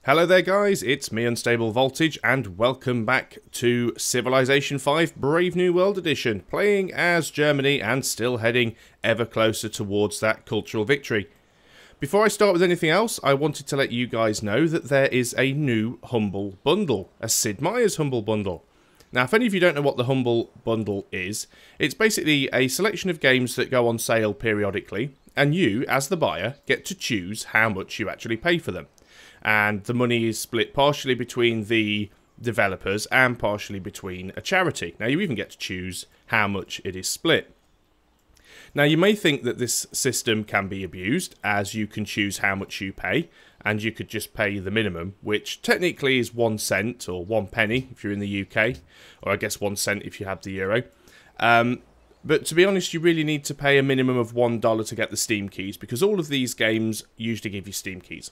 Hello there guys, it's me Unstable Voltage and welcome back to Civilization 5 Brave New World Edition, playing as Germany and still heading ever closer towards that cultural victory. Before I start with anything else, I wanted to let you guys know that there is a new Humble Bundle, a Sid Meier's Humble Bundle. Now if any of you don't know what the Humble Bundle is, it's basically a selection of games that go on sale periodically, and you, as the buyer, get to choose how much you actually pay for them. And the money is split partially between the developers and partially between a charity. Now you even get to choose how much it is split. Now you may think that this system can be abused, as you can choose how much you pay, and you could just pay the minimum, which technically is 1 cent or 1 penny if you're in the UK, or I guess 1 cent if you have the euro. But to be honest, you really need to pay a minimum of $1 to get the Steam keys, because all of these games usually give you Steam keys.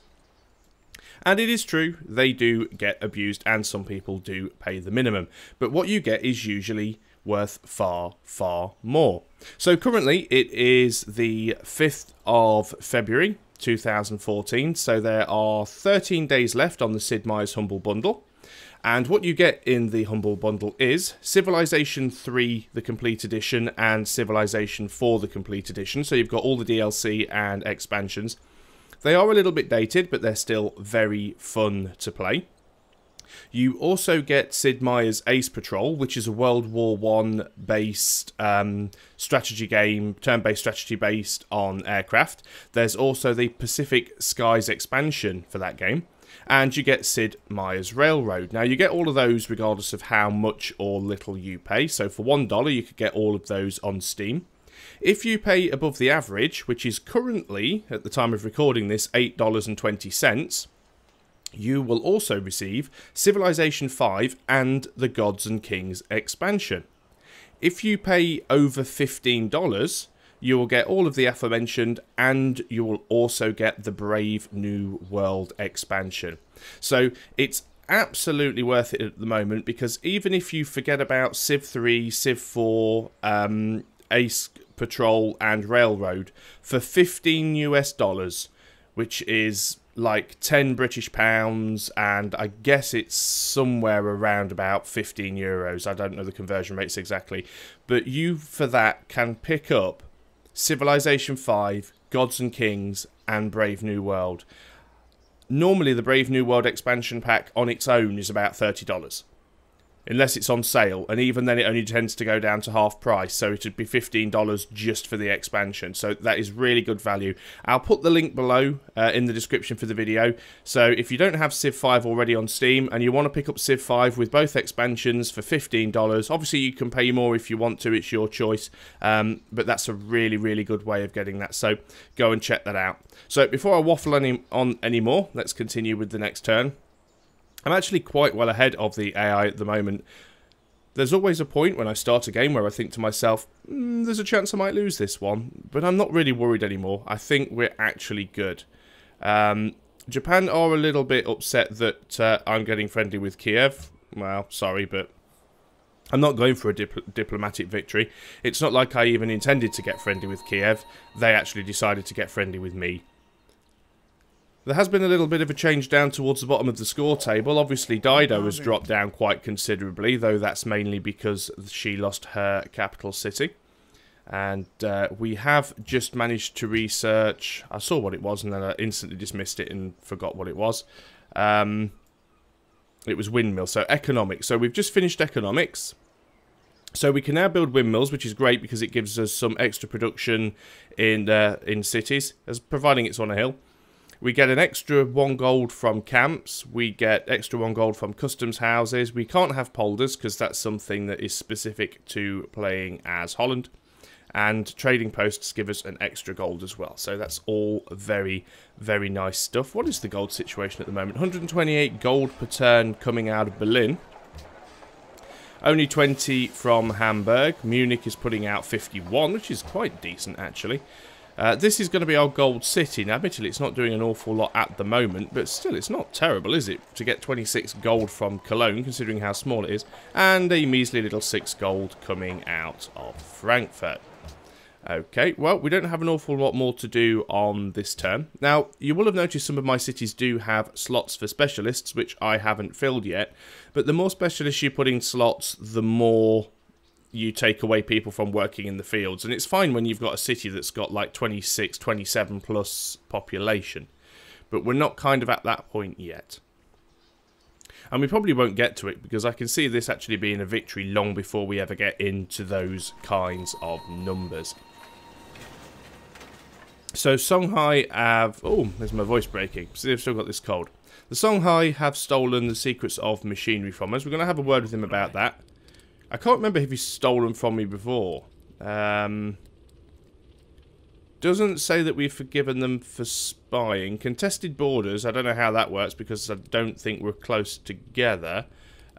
And it is true, they do get abused and some people do pay the minimum. But what you get is usually worth far, far more. So currently it is the 5th of February 2014, so there are 13 days left on the Sid Meier's Humble Bundle. And what you get in the Humble Bundle is Civilization 3, the Complete Edition, and Civilization 4, the Complete Edition. So you've got all the DLC and expansions. They are a little bit dated, but they're still very fun to play. You also get Sid Meier's Ace Patrol, which is a World War I based strategy game, turn-based strategy based on aircraft. There's also the Pacific Skies expansion for that game. And you get Sid Meier's Railroad. Now, you get all of those regardless of how much or little you pay. So for $1, you could get all of those on Steam. If you pay above the average, which is currently, at the time of recording this, $8.20, you will also receive Civilization 5 and the Gods and Kings expansion. If you pay over $15, you will get all of the aforementioned, and you will also get the Brave New World expansion. So it's absolutely worth it at the moment, because even if you forget about Civ 3, Civ 4, Ace Patrol and Railroad, for 15 US dollars, which is like 10 British pounds, and I guess it's somewhere around about 15 euros. I don't know the conversion rates exactly, but you for that can pick up Civilization 5, Gods and Kings, and Brave New World. Normally the Brave New World expansion pack on its own is about $30. Unless it's on sale, and even then it only tends to go down to half price, so it would be $15 just for the expansion. So that is really good value. I'll put the link below in the description for the video. So if you don't have Civ 5 already on Steam and you want to pick up Civ 5 with both expansions for $15, obviously you can pay more if you want to, it's your choice, but that's a really, really good way of getting that. So go and check that out. So before I waffle on any more, let's continue with the next turn. I'm actually quite well ahead of the AI at the moment. There's always a point when I start a game where I think to myself, there's a chance I might lose this one, but I'm not really worried anymore. I think we're actually good. Japan are a little bit upset that I'm getting friendly with Kiev. Well, sorry, but I'm not going for a diplomatic victory. It's not like I even intended to get friendly with Kiev. They actually decided to get friendly with me. There has been a little bit of a change down towards the bottom of the score table. Obviously, Dido has dropped down quite considerably, though that's mainly because she lost her capital city. And we have just managed to research... I saw what it was, and then I instantly dismissed it and forgot what it was. It was windmill, so economics. So we've just finished economics. So we can now build windmills, which is great because it gives us some extra production in cities, providing it's on a hill. We get an extra 1 gold from camps. We get extra 1 gold from customs houses. We can't have polders because that's something that is specific to playing as Holland. And trading posts give us an extra gold as well. So that's all very, very nice stuff. What is the gold situation at the moment? 128 gold per turn coming out of Berlin. Only 20 from Hamburg. Munich is putting out 51, which is quite decent actually. This is going to be our gold city. Now, admittedly, it's not doing an awful lot at the moment, but still, it's not terrible, is it? To get 26 gold from Cologne, considering how small it is, and a measly little 6 gold coming out of Frankfurt. Okay, well, we don't have an awful lot more to do on this turn. Now, you will have noticed some of my cities do have slots for specialists, which I haven't filled yet. But the more specialists you put in slots, the more you take away people from working in the fields. And it's fine when you've got a city that's got like 26, 27 plus population. But we're not kind of at that point yet. And we probably won't get to it, because I can see this actually being a victory long before we ever get into those kinds of numbers. So Songhai have... Oh, there's my voice breaking. See, I've still got this cold. The Songhai have stolen the secrets of machinery from us. We're going to have a word with him about that. I can't remember if he's stolen from me before. Doesn't say that we've forgiven them for spying. Contested borders, I don't know how that works, because I don't think we're close together.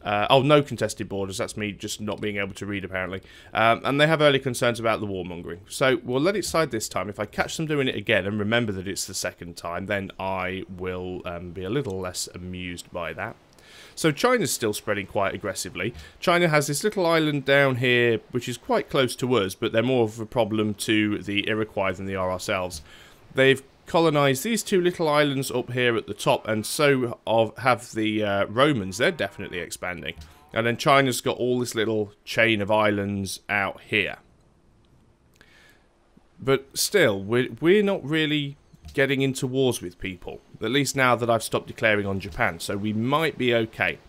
Oh, no contested borders. That's me just not being able to read, apparently. And they have early concerns about the warmongering. So we'll let it slide this time. If I catch them doing it again and remember that it's the second time, then I will be a little less amused by that. So China's still spreading quite aggressively. China has this little island down here, which is quite close to us, but they're more of a problem to the Iroquois than they are ourselves. They've colonised these two little islands up here at the top, and so have the Romans. They're definitely expanding. And then China's got all this little chain of islands out here. But still, we're not really getting into wars with people. At least now that I've stopped declaring on Japan, so we might be okay.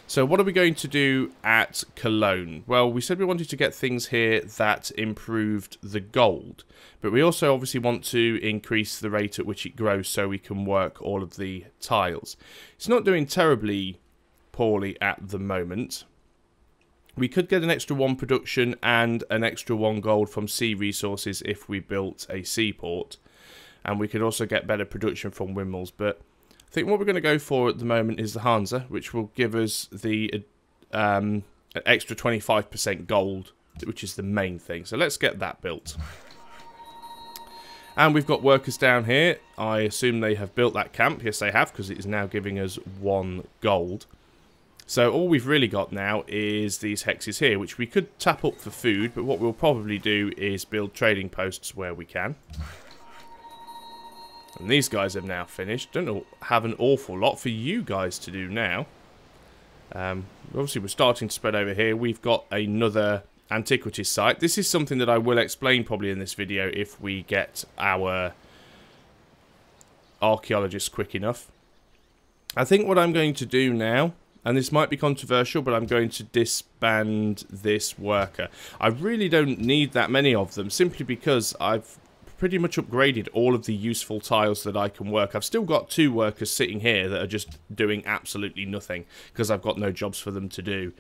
So what are we going to do at Cologne? Well, we said we wanted to get things here that improved the gold, but we also obviously want to increase the rate at which it grows so we can work all of the tiles. It's not doing terribly poorly at the moment. We could get an extra 1 production and an extra 1 gold from sea resources if we built a seaport. And we could also get better production from windmills. But I think what we're going to go for at the moment is the Hansa, which will give us the an extra 25% gold, which is the main thing. So let's get that built. And we've got workers down here. I assume they have built that camp. Yes, they have, because it is now giving us 1 gold. So all we've really got now is these hexes here, which we could tap up for food. But what we'll probably do is build trading posts where we can. And these guys have now finished. Don't have an awful lot for you guys to do now. Obviously, we're starting to spread over here. We've got another antiquities site. This is something that I will explain probably in this video if we get our archaeologists quick enough. I think what I'm going to do now, and this might be controversial, but I'm going to disband this worker. I really don't need that many of them, simply because I've pretty much upgraded all of the useful tiles that I can work. I've still got 2 workers sitting here that are just doing absolutely nothing because I've got no jobs for them to do.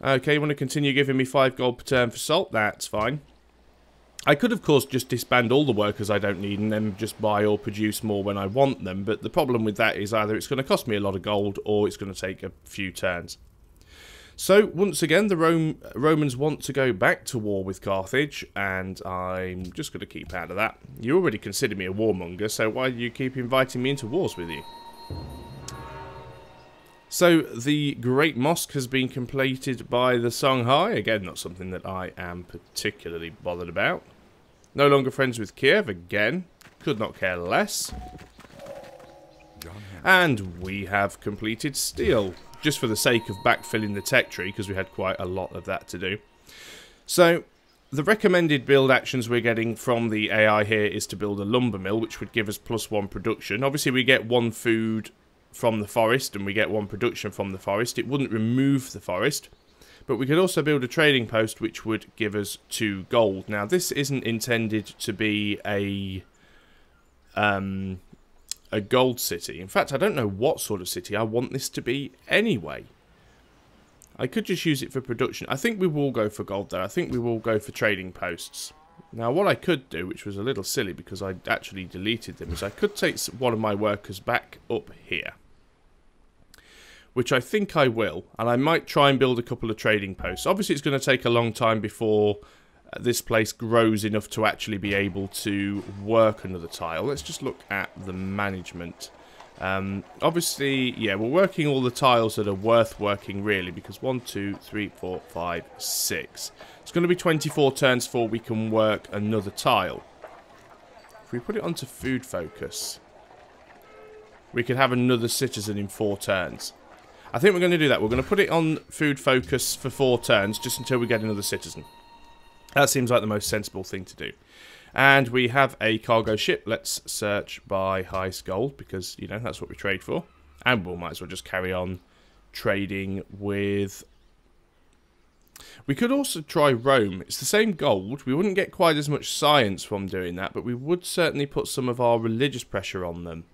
Okay, you want to continue giving me 5 gold per turn for salt? That's fine. I could, of course, just disband all the workers I don't need and then just buy or produce more when I want them, but the problem with that is either it's going to cost me a lot of gold or it's going to take a few turns. So, once again, the Romans want to go back to war with Carthage, and I'm just going to keep out of that. You already consider me a warmonger, so why do you keep inviting me into wars with you? So, the Great Mosque has been completed by the Songhai. Again, not something that I am particularly bothered about. No longer friends with Kiev. Again, could not care less. And we have completed steel, just for the sake of backfilling the tech tree, because we had quite a lot of that to do. So, the recommended build actions we're getting from the AI here is to build a lumber mill, which would give us +1 production. Obviously, we get 1 food from the forest, and we get 1 production from the forest. It wouldn't remove the forest, but we could also build a trading post, which would give us 2 gold. Now, this isn't intended to be a gold city. In fact, I don't know what sort of city I want this to be anyway. I could just use it for production. I think we will go for gold, though. I think we will go for trading posts. Now, what I could do, which was a little silly because I actually deleted them, is I could take one of my workers back up here, which I think I will, and I might try and build a couple of trading posts. Obviously, it's going to take a long time before this place grows enough to actually be able to work another tile. Let's just look at the management. Obviously, yeah, we're working all the tiles that are worth working, really, because 1, 2, 3, 4, 5, 6. It's going to be 24 turns before we can work another tile. If we put it onto food focus, we could have another citizen in 4 turns. I think we're going to do that. We're going to put it on food focus for 4 turns, just until we get another citizen. That seems like the most sensible thing to do. And we have a cargo ship. Let's search by highest gold, because, you know, that's what we trade for. And we might as well just carry on trading with... We could also try Rome. It's the same gold. We wouldn't get quite as much science from doing that, but we would certainly put some of our religious pressure on them.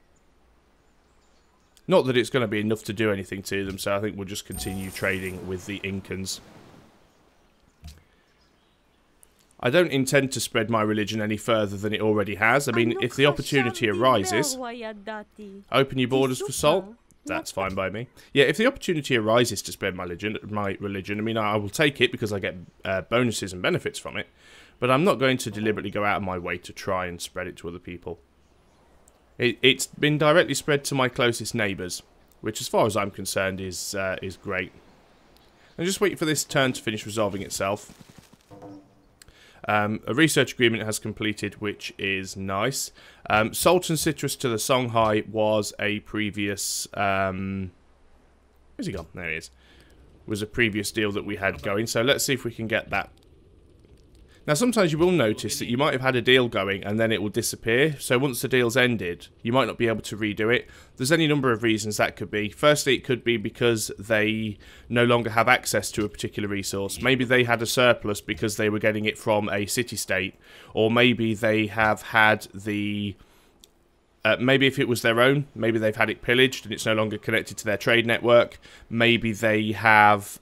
Not that it's going to be enough to do anything to them, so I think we'll just continue trading with the Incans. I don't intend to spread my religion any further than it already has. I mean, if the opportunity arises, open your borders for salt. That's fine by me. Yeah, if the opportunity arises to spread my religion, I mean, I will take it because I get bonuses and benefits from it. But I'm not going to deliberately go out of my way to try and spread it to other people. It's been directly spread to my closest neighbours, which, as far as I'm concerned, is great. And just wait for this turn to finish resolving itself. A research agreement has completed, which is nice. Salt and citrus to the Songhai was a previous... where's he gone? There he is. Was a previous deal that we had going. So let's see if we can get that. Now, sometimes you will notice that you might have had a deal going and then it will disappear. So once the deal's ended, you might not be able to redo it. There's any number of reasons that could be. Firstly, it could be because they no longer have access to a particular resource. Maybe they had a surplus because they were getting it from a city-state. Or maybe they have had the... maybe if it was their own, maybe they've had it pillaged and it's no longer connected to their trade network. Maybe they have...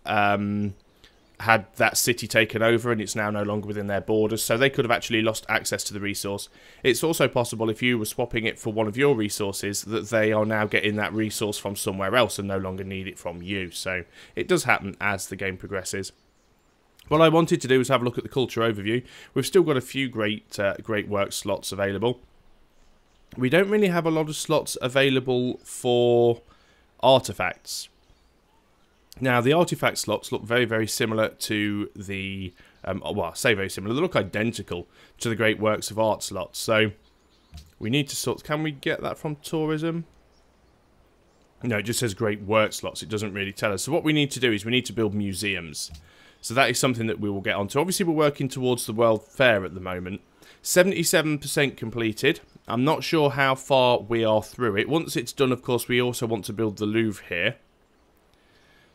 had that city taken over and it's now no longer within their borders, so they could have actually lost access to the resource. It's also possible, if you were swapping it for one of your resources, that they are now getting that resource from somewhere else and no longer need it from you. So it does happen as the game progresses. What I wanted to do was have a look at the culture overview. We've still got a few great work slots available. We don't really have a lot of slots available for artifacts. Now, the artifact slots look very, very similar to the... well, I say very similar. They look identical to the Great Works of Art slots. So, we need to sort... Can we get that from tourism? No, it just says Great Work slots. It doesn't really tell us. So, what we need to do is we need to build museums. So, that is something that we will get onto. Obviously, we're working towards the World Fair at the moment. 77% completed. I'm not sure how far we are through it. Once it's done, of course, we also want to build the Louvre here.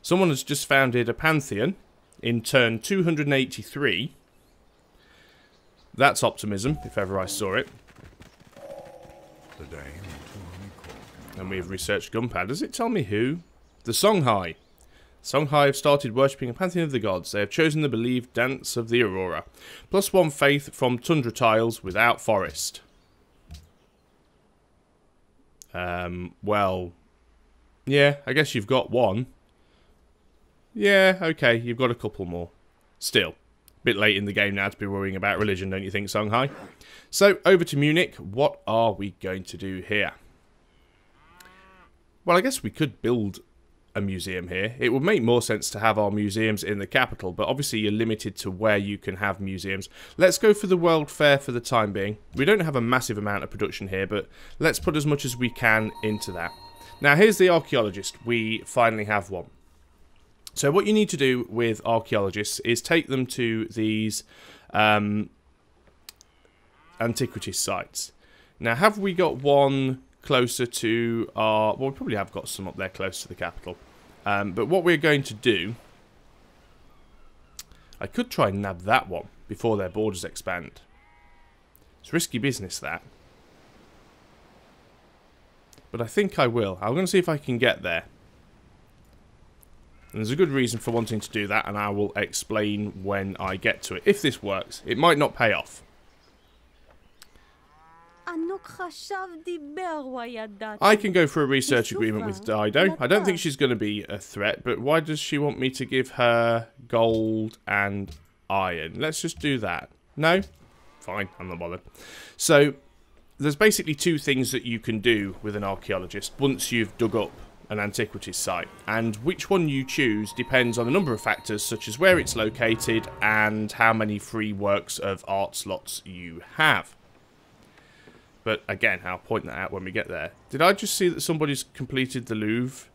Someone has just founded a pantheon in turn 283. That's optimism, if ever I saw it. And we've researched gunpowder. Does it tell me who? The Songhai. Songhai have started worshipping a pantheon of the gods. They have chosen the believed dance of the Aurora. +1 faith from tundra tiles without forest. Well, yeah, I guess you've got one. Yeah, okay, you've got a couple more. Still, a bit late in the game now to be worrying about religion, don't you think, Songhai? So, over to Munich. What are we going to do here? Well, I guess we could build a museum here. It would make more sense to have our museums in the capital, but obviously you're limited to where you can have museums. Let's go for the World Fair for the time being. We don't have a massive amount of production here, but let's put as much as we can into that. Now, here's the archaeologist. We finally have one. So what you need to do with archaeologists is take them to these antiquities sites. Now, have we got one closer to our... Well, we probably have got some up there close to the capital. But what we're going to do... I could try and nab that one before their borders expand. It's risky business, that. But I think I will. I'm going to see if I can get there. And there's a good reason for wanting to do that, and I will explain when I get to it. If this works, it might not pay off. I can go for a research agreement with Dido. I don't think she's going to be a threat, but why does she want me to give her gold and iron? Let's just do that. No? Fine, I'm not bothered. So, there's basically two things that you can do with an archaeologist once you've dug up an antiquities site, and which one you choose depends on a number of factors such as where it's located and how many free works of art slots you have. But again, I'll point that out when we get there. Did I just see that somebody's completed the Louvre?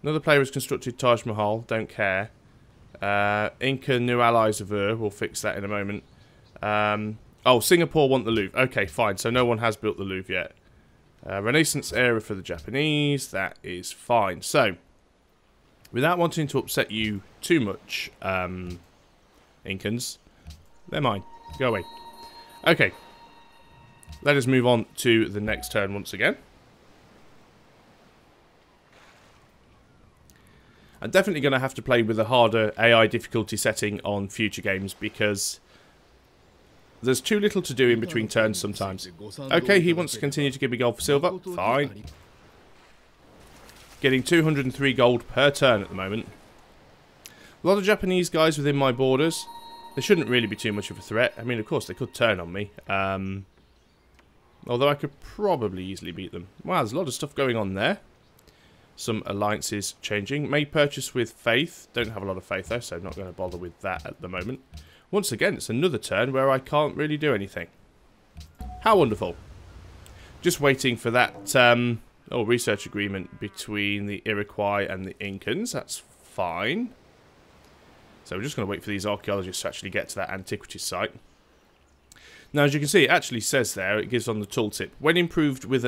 Another player has constructed Taj Mahal, don't care. Inca new allies of Ur, we'll fix that in a moment. Oh, Singapore want the Louvre. Okay, fine, so no one has built the Louvre yet. Renaissance era for the Japanese, that is fine. So, without wanting to upset you too much, Incans, they're mine. Go away. Okay, let us move on to the next turn once again. I'm definitely going to have to play with a harder AI difficulty setting on future games because there's too little to do in between turns sometimes. Okay, he wants to continue to give me gold for silver. Fine. Getting 203 gold per turn at the moment. A lot of Japanese guys within my borders. They shouldn't really be too much of a threat. I mean, of course, they could turn on me. Although I could probably easily beat them. Wow, there's a lot of stuff going on there. Some alliances changing. May purchase with faith. Don't have a lot of faith though, so I'm not going to bother with that at the moment. Once again, it's another turn where I can't really do anything. How wonderful. Just waiting for that research agreement between the Iroquois and the Incans. That's fine. So we're just going to wait for these archaeologists to actually get to that antiquities site. Now, as you can see, it actually says there, it gives on the tooltip, when improved with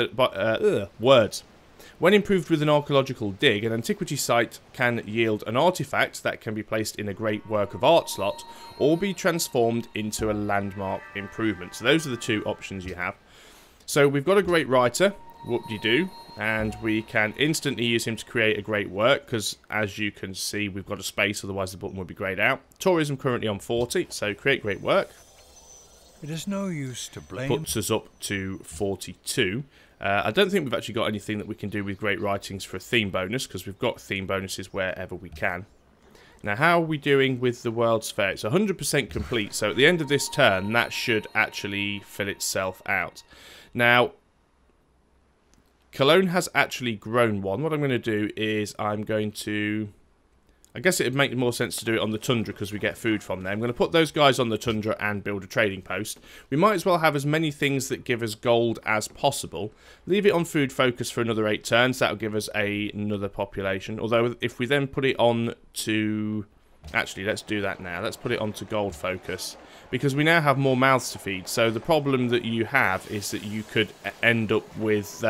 words. When improved with an archaeological dig, an antiquity site can yield an artifact that can be placed in a great work of art slot or be transformed into a landmark improvement. So those are the two options you have. So we've got a great writer, whoop-de-doo, and we can instantly use him to create a great work because, as you can see, we've got a space, otherwise the button would be greyed out. Tourism currently on 40, so create great work. It is no use to blame. Puts us up to 42. I don't think we've actually got anything that we can do with great writings for a theme bonus, because we've got theme bonuses wherever we can. Now, how are we doing with the World's Fair? It's 100% complete, so at the end of this turn, that should actually fill itself out. Now, Cologne has actually grown one. What I'm going to do is I'm going to... I guess it would make more sense to do it on the tundra because we get food from there. I'm going to put those guys on the tundra and build a trading post. We might as well have as many things that give us gold as possible. Leave it on food focus for another 8 turns. That'll give us another population. Although if we then put it on to... Actually, let's do that now. Let's put it on to gold focus because we now have more mouths to feed. So the problem that you have is that you could end up with...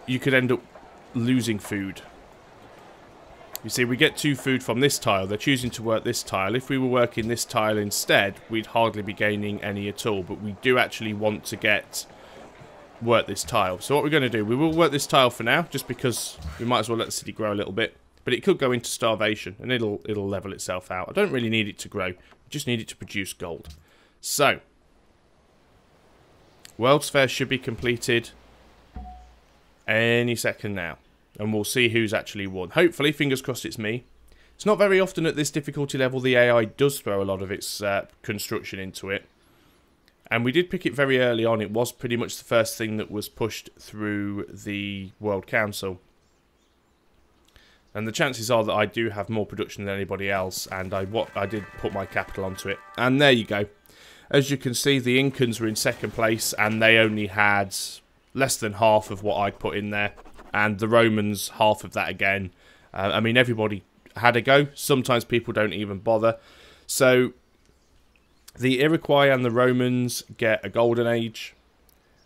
you could end up losing food. You see, we get 2 food from this tile. They're choosing to work this tile. If we were working this tile instead, we'd hardly be gaining any at all. But we do actually want to work this tile. So what we're going to do, we will work this tile for now, just because we might as well let the city grow a little bit. But it could go into starvation, and it'll level itself out. I don't really need it to grow. I just need it to produce gold. So, World's Fair should be completed any second now. And we'll see who's actually won. Hopefully, fingers crossed it's me. It's not very often at this difficulty level the AI does throw a lot of its construction into it. And we did pick it very early on. It was pretty much the first thing that was pushed through the World Council. And the chances are that I do have more production than anybody else. And I did put my capital onto it. And there you go. As you can see, the Incans were in second place. And they only had less than half of what I'd put in there. And the Romans, half of that again. I mean, everybody had a go. Sometimes people don't even bother. So, the Iroquois and the Romans get a golden age.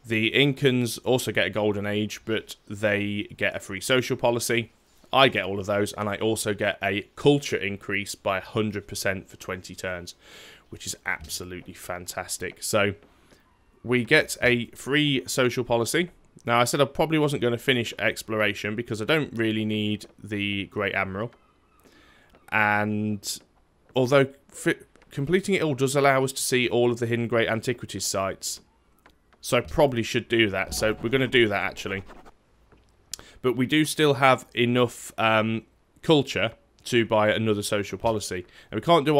The Incans also get a golden age, but they get a free social policy. I get all of those, and I also get a culture increase by 100% for 20 turns, which is absolutely fantastic. So, we get a free social policy. Now, I said I probably wasn't going to finish exploration because I don't really need the Great Admiral. And although completing it all does allow us to see all of the hidden great antiquities sites. So I probably should do that. So we're going to do that, actually. But we do still have enough culture to buy another social policy. And we can't do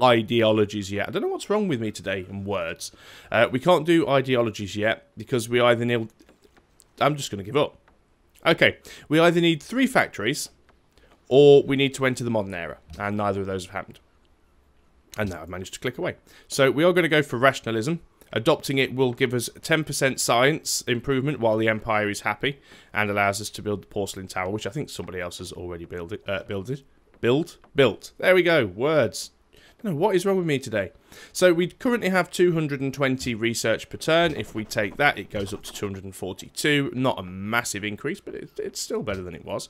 ideologies yet. I don't know what's wrong with me today and words. We can't do ideologies yet because we either need... I'm just going to give up. Okay, we either need 3 factories or we need to enter the modern era, and neither of those have happened. And now I've managed to click away. So we are going to go for rationalism. Adopting it will give us 10% science improvement while the Empire is happy, and allows us to build the porcelain tower, which I think somebody else has already built. There we go. Words. I don't know what is wrong with me today. So we currently have 220 research per turn. If we take that, it goes up to 242. Not a massive increase, but it's still better than it was.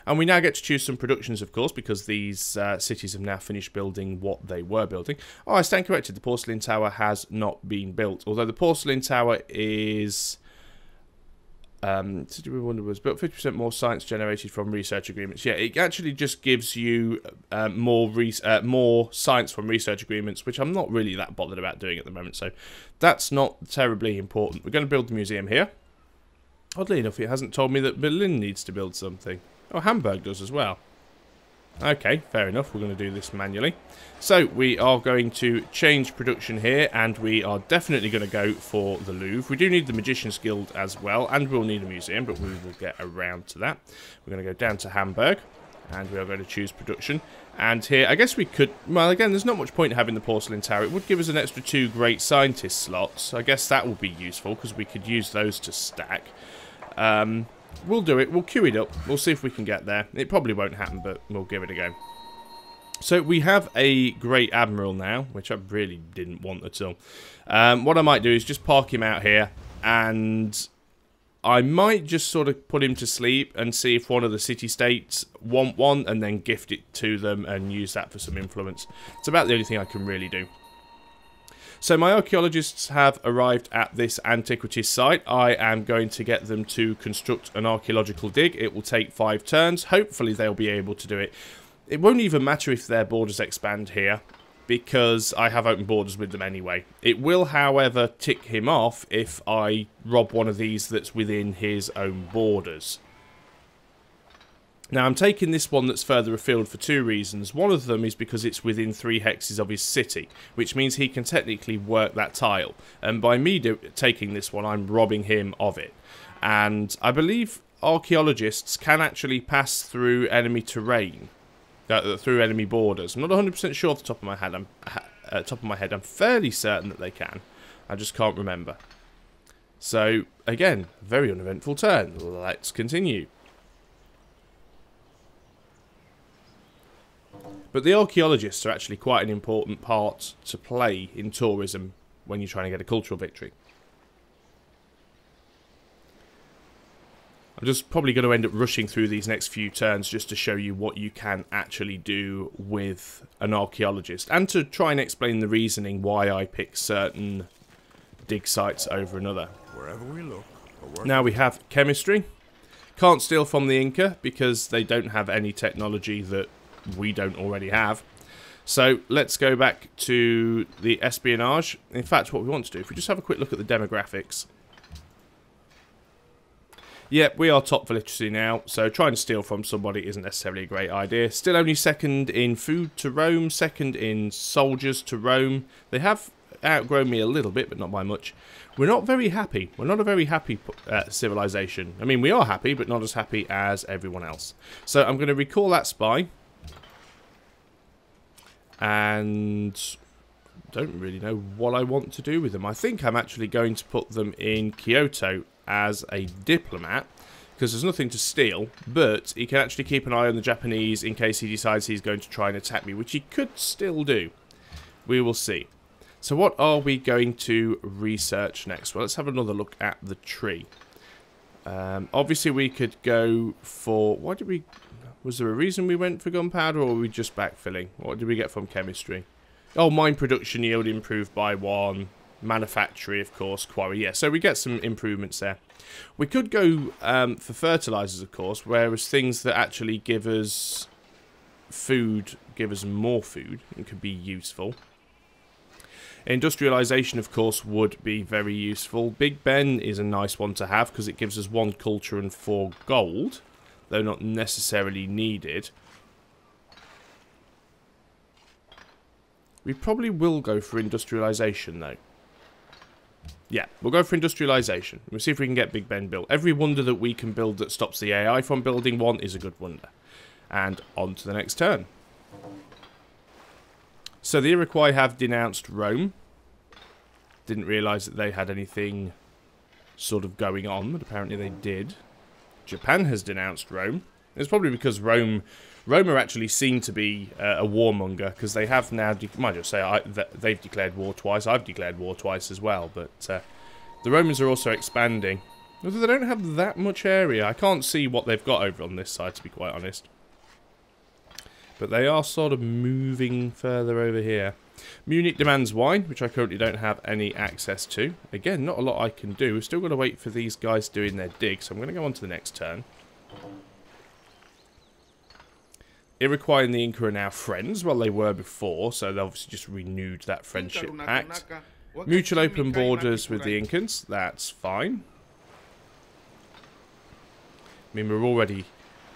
And we now get to choose some productions, of course, because these cities have now finished building what they were building. Oh, I stand corrected. The porcelain tower has not been built. Although the porcelain tower is... City of Wonder was built 50% more science generated from research agreements. Yeah, it actually just gives you more science from research agreements, which I'm not really that bothered about doing at the moment. So that's not terribly important. We're going to build the museum here. Oddly enough, it hasn't told me that Berlin needs to build something. Oh, Hamburg does as well. Okay, fair enough. We're going to do this manually. So we are going to change production here, and we are definitely going to go for the Louvre. We do need the Magician's Guild as well, and we'll need a museum, but we will get around to that. We're going to go down to Hamburg, and we are going to choose production. And here, I guess we could... Well, again, there's not much point having the porcelain tower. It would give us an extra 2 great scientist slots. I guess that would be useful, because we could use those to stack. We'll do it. We'll queue it up. We'll see if we can get there. It probably won't happen, but we'll give it a go. So we have a Great Admiral now, which I really didn't want at all. What I might do is just park him out here, and I might just sort of put him to sleep and see if one of the city-states want one, and then gift it to them and use that for some influence. It's about the only thing I can really do. So my archaeologists have arrived at this antiquities site. I am going to get them to construct an archaeological dig. It will take 5 turns. Hopefully they'll be able to do it. It won't even matter if their borders expand here, because I have open borders with them anyway. It will, however, tick him off if I rob one of these that's within his own borders. Now, I'm taking this one that's further afield for 2 reasons. One of them is because it's within 3 hexes of his city, which means he can technically work that tile. And by me taking this one, I'm robbing him of it. And I believe archaeologists can actually pass through enemy terrain, through enemy borders. I'm not 100% sure off the top of my head. I'm fairly certain that they can. I just can't remember. So, again, very uneventful turn. Let's continue. But the archaeologists are actually quite an important part to play in tourism when you're trying to get a cultural victory. I'm just probably going to end up rushing through these next few turns just to show you what you can actually do with an archaeologist, and to try and explain the reasoning why I pick certain dig sites over another. Wherever we look. Now we have chemistry. Can't steal from the Inca because they don't have any technology that we don't already have. So let's go back to the espionage. In fact, what we want to do, if we just have a quick look at the demographics. Yep, we are top for literacy now, so trying to steal from somebody isn't necessarily a great idea. Still only 2nd in food to Rome, 2nd in soldiers to Rome. They have outgrown me a little bit, but not by much. We're not very happy. We're not a very happy civilization. I mean, we are happy, but not as happy as everyone else. So I'm going to recall that spy. And don't really know what I want to do with them. I think I'm actually going to put them in Kyoto as a diplomat, because there's nothing to steal, but he can actually keep an eye on the Japanese in case he decides he's going to try and attack me, which he could still do. We will see. So what are we going to research next? Well, let's have another look at the tree. Obviously we could go for... Why did we... Was there a reason we went for gunpowder, or were we just backfilling? What did we get from chemistry? Oh, mine production yield improved by 1. Manufactory, of course, quarry. Yeah, so we get some improvements there. We could go for fertilizers, of course, whereas things that actually give us food, give us more food, and could be useful. Industrialization, of course, would be very useful. Big Ben is a nice one to have because it gives us 1 culture and 4 gold, though not necessarily needed. We probably will go for industrialization, though. Yeah, we'll go for industrialization. We'll see if we can get Big Ben built. Every wonder that we can build that stops the AI from building one is a good wonder. And on to the next turn. So the Iroquois have denounced Rome. Didn't realise that they had anything sort of going on, but apparently they did. Japan has denounced Rome. It's probably because Rome are actually seen to be a warmonger, because they have now, might just say, they've declared war twice. I've declared war twice as well, but the Romans are also expanding. Although they don't have that much area. I can't see what they've got over on this side, to be quite honest. But they are sort of moving further over here. Munich demands wine, which I currently don't have any access to. Again, not a lot I can do. We've still got to wait for these guys doing their dig, so I'm going to go on to the next turn. Iroquois and the Inca are now friends. Well, they were before, so they obviously just renewed that friendship pact. Mutual open borders with the Incans. That's fine. I mean, we're already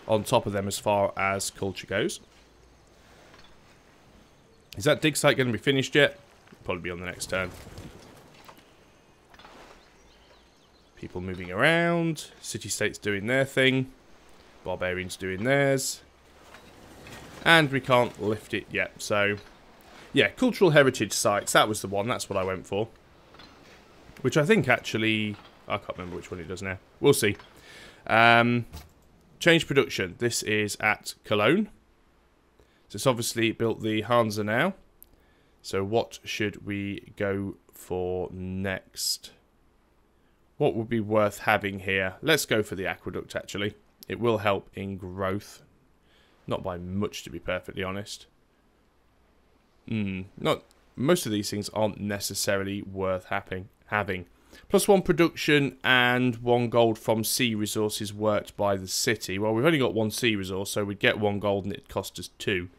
on top of them as far as culture goes. Is that dig site going to be finished yet? Probably be on the next turn. People moving around. City-states doing their thing. Barbarians doing theirs. And we can't lift it yet. So, yeah, cultural heritage sites. That was the one. That's what I went for. Which I think actually... I can't remember which one it does now. We'll see. Change production. This is at Cologne. So it's obviously built the Hansa now. So what should we go for next? What would be worth having here? Let's go for the aqueduct, actually. It will help in growth. Not by much, to be perfectly honest. Most of these things aren't necessarily worth having. +1 production and 1 gold from sea resources worked by the city. Well, we've only got 1 sea resource, so we'd get 1 gold and it'd cost us 2.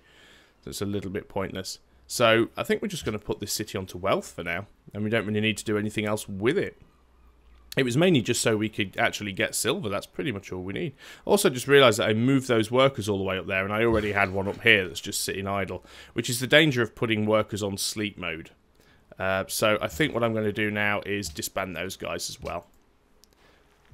So it's a little bit pointless. So I think we're just going to put this city onto wealth for now. And we don't really need to do anything else with it. It was mainly just so we could actually get silver. That's pretty much all we need. Also just realised that I moved those workers all the way up there. And I already had one up here that's just sitting idle. Which is the danger of putting workers on sleep mode. So I think what I'm going to do now is disband those guys as well.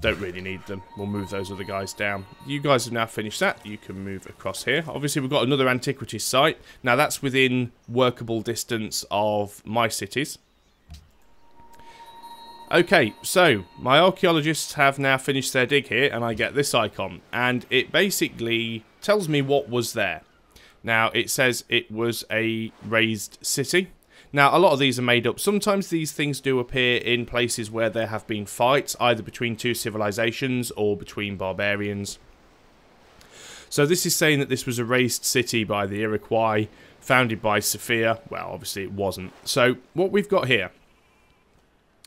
Don't really need them. We'll move those other guys down. You guys have now finished that. You can move across here. Obviously, we've got another antiquities site. Now, that's within workable distance of my cities. Okay, so my archaeologists have now finished their dig here, and I get this icon. And it basically tells me what was there. Now, it says it was a raised city. Now, a lot of these are made up. Sometimes these things do appear in places where there have been fights, either between two civilizations or between barbarians. So this is saying that this was a raised city by the Iroquois, founded by Sophia. Well, obviously it wasn't. So what we've got here,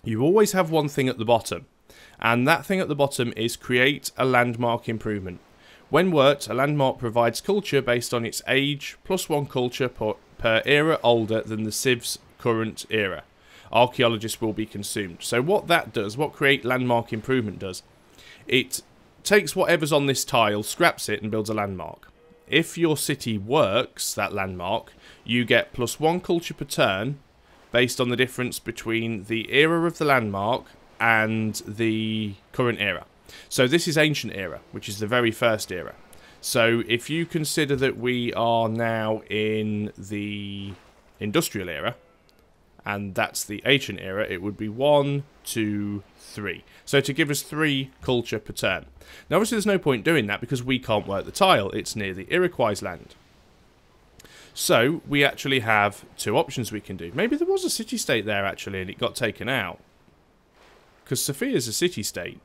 you always have one thing at the bottom. And that thing at the bottom is create a landmark improvement. When worked, a landmark provides culture based on its age, +1 culture per era older than the Civs' current era. Archaeologists will be consumed. So what that does, what create landmark improvement does, it takes whatever's on this tile, scraps it and builds a landmark. If your city works, that landmark, you get +1 culture per turn based on the difference between the era of the landmark and the current era. So this is ancient era, which is the very first era. So if you consider that we are now in the industrial era, and that's the ancient era, it would be 1, 2, 3. So to give us 3 culture per turn. Now obviously there's no point doing that because we can't work the tile. It's near the Iroquois land. So we actually have 2 options we can do. Maybe there was a city-state there actually and it got taken out. Because Sophia's a city-state.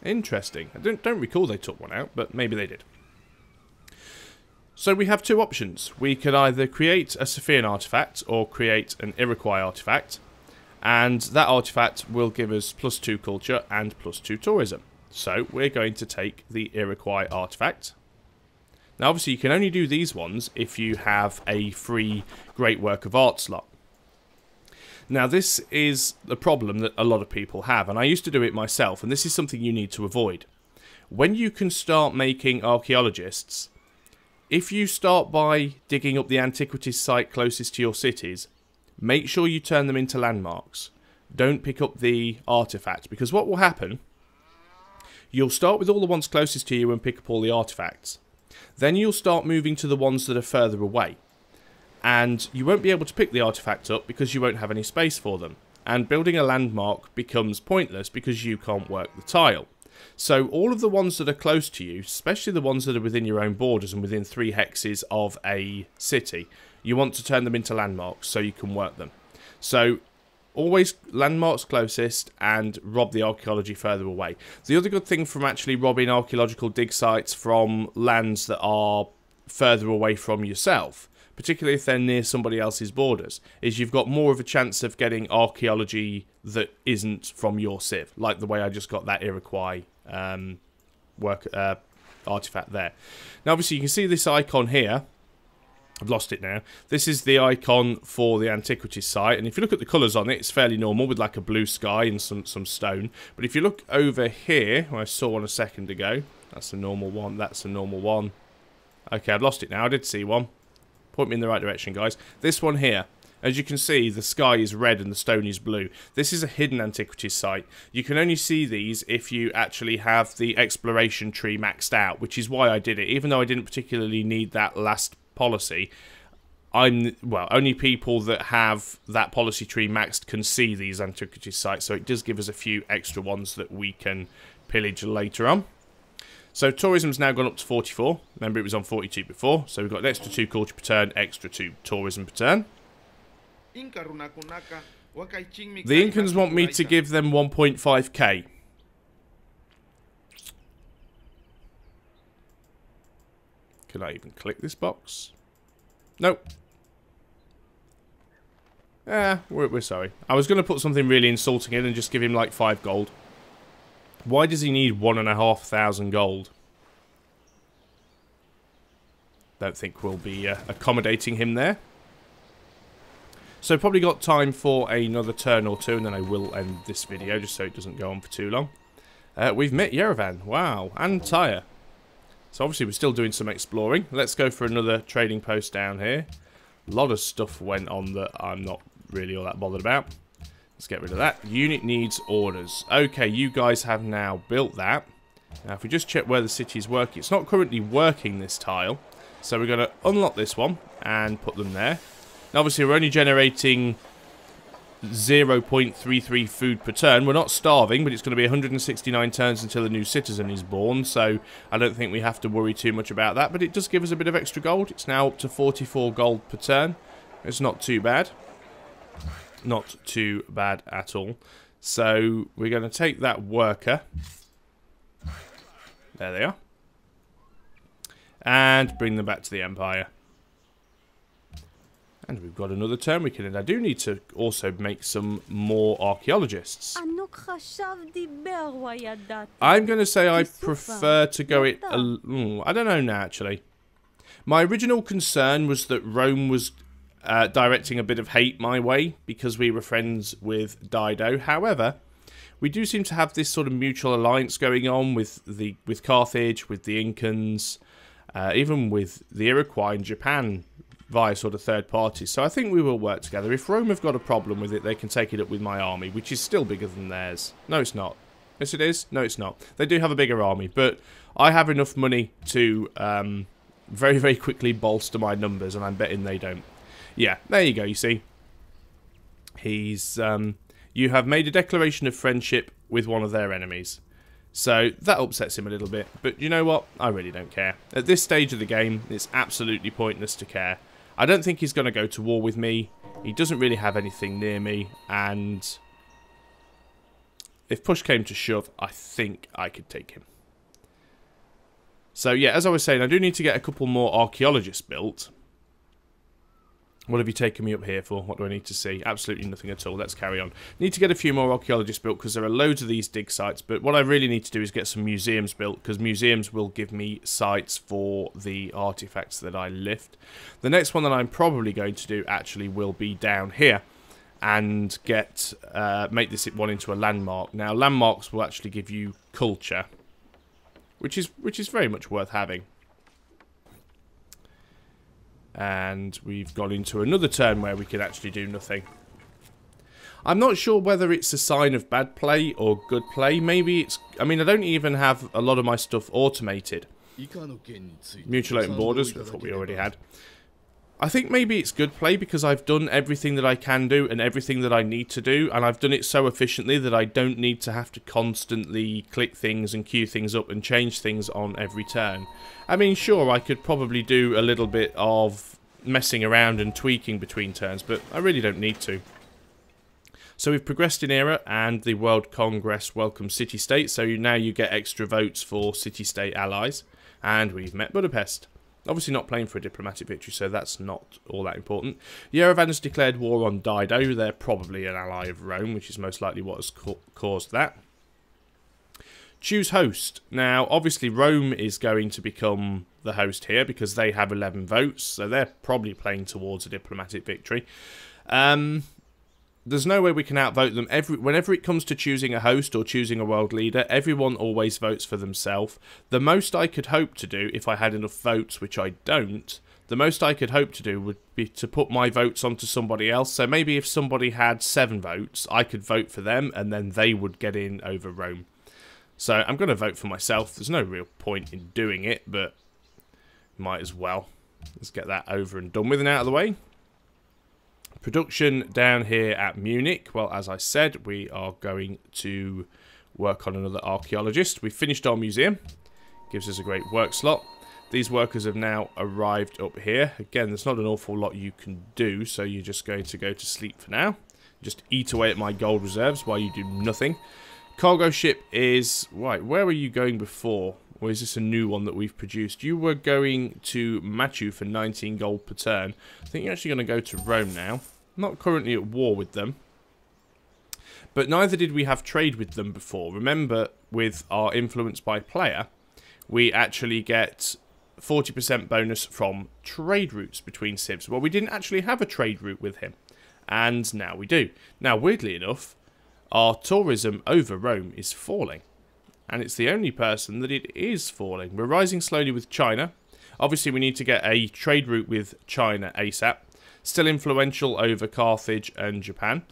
Interesting. I don't recall they took one out, but maybe they did. So we have 2 options. We could either create a Sophian artifact or create an Iroquois artifact. And that artifact will give us +2 culture and +2 tourism. So we're going to take the Iroquois artifact. Now obviously you can only do these ones if you have a free Great Work of Art slot. Now this is the problem that a lot of people have, and I used to do it myself, and this is something you need to avoid. When you can start making archaeologists, if you start by digging up the antiquities site closest to your cities, make sure you turn them into landmarks. Don't pick up the artifacts, because what will happen, you'll start with all the ones closest to you and pick up all the artifacts. Then you'll start moving to the ones that are further away. And you won't be able to pick the artifacts up because you won't have any space for them. And building a landmark becomes pointless because you can't work the tile. So all of the ones that are close to you, especially the ones that are within your own borders and within 3 hexes of a city, you want to turn them into landmarks so you can work them. So always landmarks closest and rob the archaeology further away. The other good thing from actually robbing archaeological dig sites from lands that are further away from yourself, particularly if they're near somebody else's borders, is you've got more of a chance of getting archaeology that isn't from your civ, like the way I just got that Iroquois artifact there. Now obviously you can see this icon here. I've lost it now. This is the icon for the antiquities site, and if you look at the colours on it, it's fairly normal with like a blue sky and some stone. But if you look over here, where I saw one a second ago, that's a normal one, that's a normal one. Okay, I've lost it now. I did see one. Point me in the right direction, guys. This one here. As you can see, the sky is red and the stone is blue. This is a hidden antiquities site. You can only see these if you actually have the exploration tree maxed out, which is why I did it. Even though I didn't particularly need that last policy, only people that have that policy tree maxed can see these antiquities sites, so it does give us a few extra ones that we can pillage later on. So tourism's now gone up to 44. Remember, it was on 42 before, so we've got an extra 2 culture per turn, extra 2 tourism per turn. The Incans want me to give them 1.5k. Can I even click this box? Nope. We're sorry. I was going to put something really insulting in and just give him like 5 gold. Why does he need 1,500 gold? Don't think we'll be accommodating him there. So probably got time for another turn or two, and then I will end this video just so it doesn't go on for too long. We've met Yerevan. Wow. And Tyre. So obviously we're still doing some exploring. Let's go for another trading post down here. A lot of stuff went on that I'm not really all that bothered about. Let's get rid of that. Unit needs orders. Okay, you guys have now built that. Now if we just check where the city is working. It's not currently working, this tile. So we're going to unlock this one and put them there. Now obviously we're only generating 0.33 food per turn. We're not starving, but it's going to be 169 turns until a new citizen is born, so I don't think we have to worry too much about that, but it does give us a bit of extra gold. It's now up to 44 gold per turn. It's not too bad. Not too bad at all. So we're going to take that worker. There they are. And bring them back to the Empire. And we've got another turn we can, and I do need to also make some more archaeologists. I'm going to say I prefer to go it... I don't know now, actually. My original concern was that Rome was directing a bit of hate my way because we were friends with Dido. However, we do seem to have this sort of mutual alliance going on with Carthage, with the Incans, even with the Iroquois in Japan, via sort of third parties. So I think we will work together. If Rome have got a problem with it, they can take it up with my army, which is still bigger than theirs. No, it's not. Yes, it is. No, it's not. They do have a bigger army, but I have enough money to very, very quickly bolster my numbers, and I'm betting they don't. Yeah, there you go, you see. He's... you have made a declaration of friendship with one of their enemies. So that upsets him a little bit, but you know what? I really don't care. At this stage of the game, it's absolutely pointless to care. I don't think he's going to go to war with me. He doesn't really have anything near me, and if push came to shove, I think I could take him. So yeah, as I was saying, I do need to get a couple more archaeologists built. What have you taken me up here for? What do I need to see? Absolutely nothing at all. Let's carry on. Need to get a few more archaeologists built because there are loads of these dig sites. But what I really need to do is get some museums built, because museums will give me sites for the artifacts that I lift. The next one that I'm probably going to do actually will be down here and get make this one into a landmark. Now, landmarks will actually give you culture, which is very much worth having. And we've gone into another turn where we could actually do nothing. I'm not sure whether it's a sign of bad play or good play. Maybe it's... I mean, I don't even have a lot of my stuff automated. Mutual open borders, I thought we already had. I think maybe it's good play because I've done everything that I can do and everything that I need to do, and I've done it so efficiently that I don't need to have to constantly click things and queue things up and change things on every turn. I mean, sure, I could probably do a little bit of messing around and tweaking between turns, but I really don't need to. So we've progressed in era, and the World Congress welcomes city-state, so now you get extra votes for city-state allies, and we've met Budapest. Obviously not playing for a diplomatic victory, so that's not all that important. Yerevan has declared war on Dido. They're probably an ally of Rome, which is most likely what has caused that. Choose host. Now, obviously Rome is going to become the host here because they have 11 votes, so they're probably playing towards a diplomatic victory. There's no way we can outvote them. Whenever it comes to choosing a host or choosing a world leader, everyone always votes for themselves. The most I could hope to do, if I had enough votes, which I don't, the most I could hope to do would be to put my votes onto somebody else. So maybe if somebody had 7 votes, I could vote for them, and then they would get in over Rome. So I'm going to vote for myself. There's no real point in doing it, but might as well. Let's get that over and done with and out of the way. Production down here at Munich. Well, as I said, we are going to work on another archaeologist. We finished our museum. Gives us a great work slot. These workers have now arrived up here. Again, there's not an awful lot you can do, so you're just going to go to sleep for now. Just eat away at my gold reserves while you do nothing. Cargo ship is... Right, where were you going before? Or is this a new one that we've produced? You were going to Machu for 19 gold per turn. I think you're actually going to go to Rome now. Not currently at war with them. But neither did we have trade with them before. Remember, with our influence by player, we actually get 40% bonus from trade routes between civs. Well, we didn't actually have a trade route with him. And now we do. Now, weirdly enough, our tourism over Rome is falling. And it's the only person that it is falling. We're rising slowly with China. Obviously, we need to get a trade route with China ASAP. Still influential over Carthage and Japan.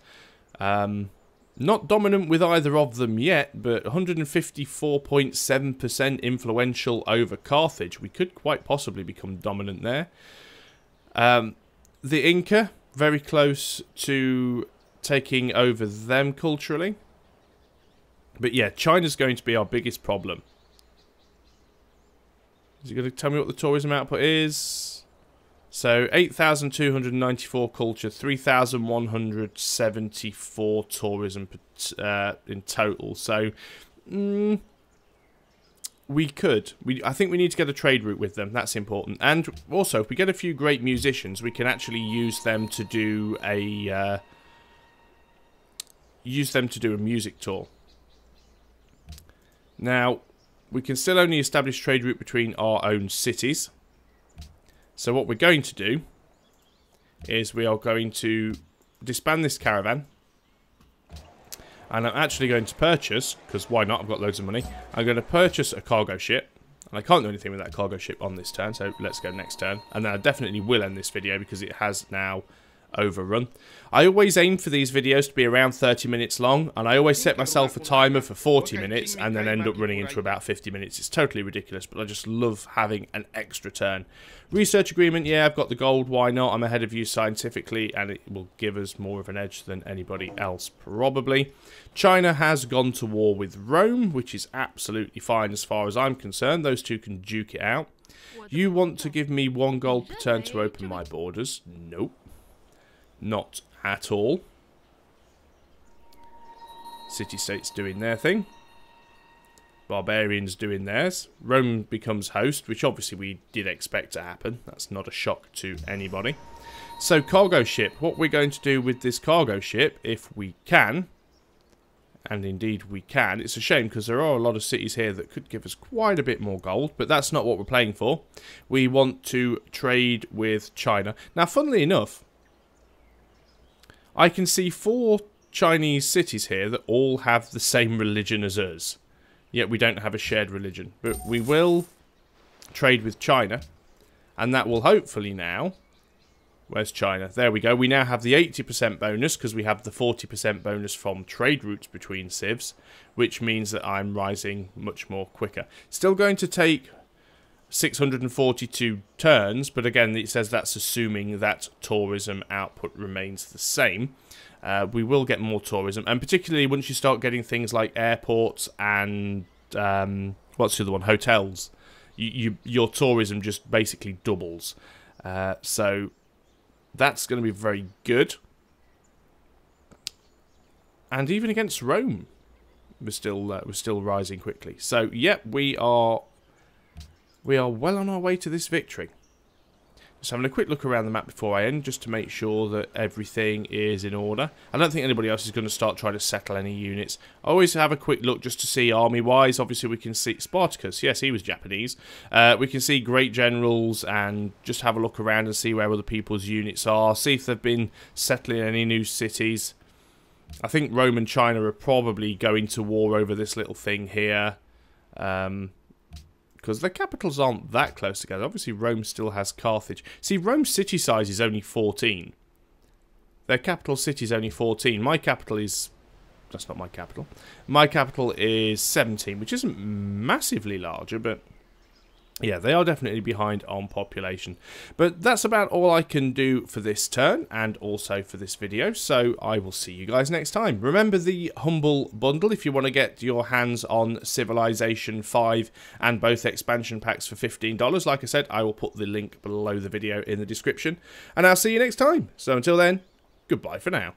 Not dominant with either of them yet, but 154.7% influential over Carthage. We could quite possibly become dominant there. The Inca, very close to taking over them culturally. But yeah, China's going to be our biggest problem. Is he going to tell me what the tourism output is? So, 8,294 culture, 3,174 tourism in total. So, we could. I think we need to get a trade route with them. That's important. And also, if we get a few great musicians, we can actually use them to do a... music tour. Now, we can still only establish trade route between our own cities. So what we're going to do is we are going to disband this caravan. And I'm actually going to purchase, because why not, I've got loads of money. I'm going to purchase a cargo ship. And I can't do anything with that cargo ship on this turn, so let's go next turn. And then I definitely will end this video because it has now overrun. I always aim for these videos to be around 30 minutes long, and I always set myself a timer for 40 minutes and then end up running into about 50 minutes. It's totally ridiculous, but I just love having an extra turn. Research agreement, yeah, I've got the gold, why not? I'm ahead of you scientifically, and it will give us more of an edge than anybody else, probably. China has gone to war with Rome, which is absolutely fine as far as I'm concerned. Those two can duke it out. You want to give me 1 gold per turn to open my borders? Nope. Not at all. City-states doing their thing. Barbarians doing theirs. Rome becomes host, which obviously we did expect to happen. That's not a shock to anybody. So, cargo ship. What we're going to do with this cargo ship, if we can, and indeed we can. It's a shame because there are a lot of cities here that could give us quite a bit more gold, but that's not what we're playing for. We want to trade with China. Now, funnily enough, I can see 4 Chinese cities here that all have the same religion as us. Yet we don't have a shared religion. But we will trade with China. And that will hopefully now Where's China? There we go. We now have the 80% bonus because we have the 40% bonus from trade routes between civs, which means that I'm rising much more quicker. Still going to take 642 turns, but again, it says that's assuming that tourism output remains the same. We will get more tourism, and particularly once you start getting things like airports and what's the other one? Hotels. Your tourism just basically doubles. So that's going to be very good. And even against Rome, we're still rising quickly. So yeah, we are well on our way to this victory. Just having a quick look around the map before I end, just to make sure that everything is in order. I don't think anybody else is going to start trying to settle any units. I always have a quick look just to see army-wise. Obviously, we can see Spartacus. Yes, he was Japanese. We can see great generals and just have a look around and see where other people's units are. See if they've been settling any new cities. I think Rome and China are probably going to war over this little thing here. Because their capitals aren't that close together. Obviously, Rome still has Carthage. See, Rome's city size is only 14. Their capital city is only 14. My capital is... That's not my capital. My capital is 17, which isn't massively larger, but... Yeah, they are definitely behind on population. But that's about all I can do for this turn and also for this video. So I will see you guys next time. Remember the Humble Bundle if you want to get your hands on Civilization 5 and both expansion packs for $15. Like I said, I will put the link below the video in the description. And I'll see you next time. So until then, goodbye for now.